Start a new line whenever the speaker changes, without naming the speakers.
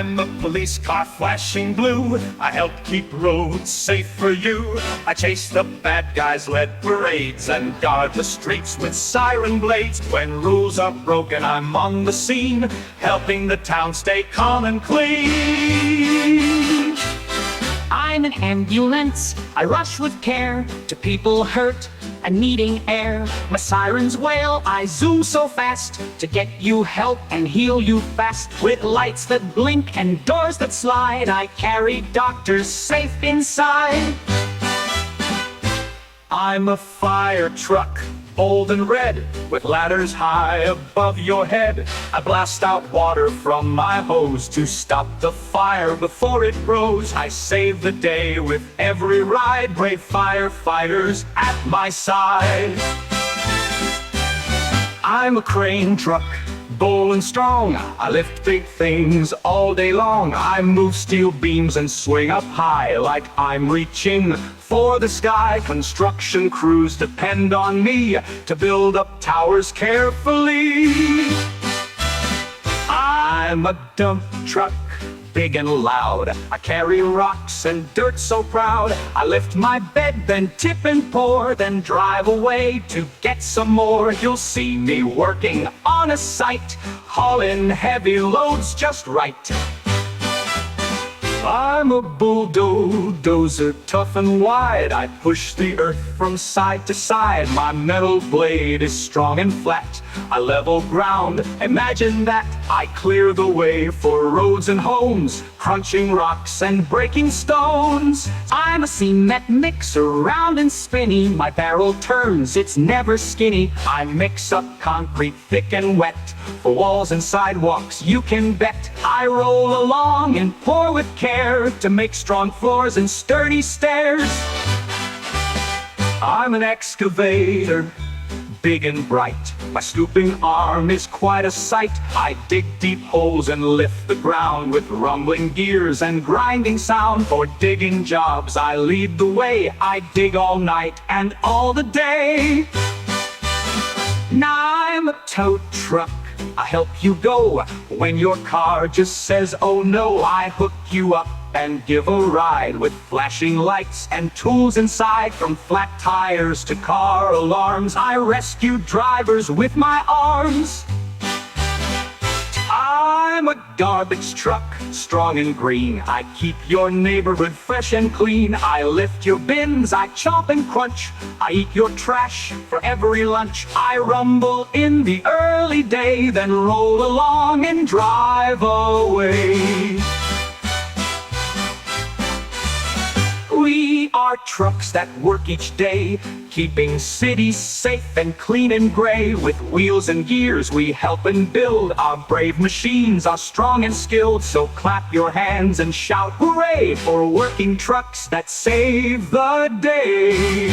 I'm a police car flashing blue. I help keep roads safe for you. I chase the bad guys, lead parades, and guard the streets with siren blades. When rules are broken, I'm on the scene, helping the town stay calm and clean.
I'm an ambulance. I rush with care to people hurt and needing air. My sirens wail, I zoom so fast to get you help and heal you fast. With lights that blink and doors that slide, I carry doctors safe inside.
I'm a fire truck, bold and red, with ladders high above your head. I blast out water from my hose to stop the fire before it grows. I save the day with every ride, brave firefighters at my side. I'm a crane truck, bold and strong. I lift big things all day long. I move steel beams and swing up high like I'm reaching for the sky. Construction crews depend on me to build up towers carefully. I'm a dump truck, big and loud. I carry rocks and dirt so proud. I lift my bed, then tip and pour, then drive away to get some more. You'll see me working on a site, hauling heavy loads just right. I'm a bulldozer, tough and wide. I push the earth from side to side. My metal blade is strong and flat. I level ground, imagine that. I clear the way for roads and homes, crunching rocks and breaking stones.
I'm a cement mixer, round and spinny. My barrel turns, it's never skinny.
I mix up concrete thick and wet, for walls and sidewalks you can bet. I roll along and pour with care to make strong floors and sturdy stairs. I'm an excavator, big and bright. My scooping arm is quite a sight. I dig deep holes and lift the ground with rumbling gears and grinding sound. For digging jobs I lead the way. I dig all night and all the day. Now I'm a tow truck, I help you go when your car just says oh no. I hook you up and give a ride with flashing lights and tools inside. From flat tires to car alarms, I rescue drivers with my arms. I'm a garbage truck, strong and green. I keep your neighborhood fresh and clean. I lift your bins, I chomp and crunch. I eat your trash for every lunch. I rumble in the early day, then roll along and drive away. We are trucks that work each day, keeping cities safe and clean and gray. With wheels and gears we help and build. Our brave machines are strong and skilled. So clap your hands and shout hooray for working trucks that save the day.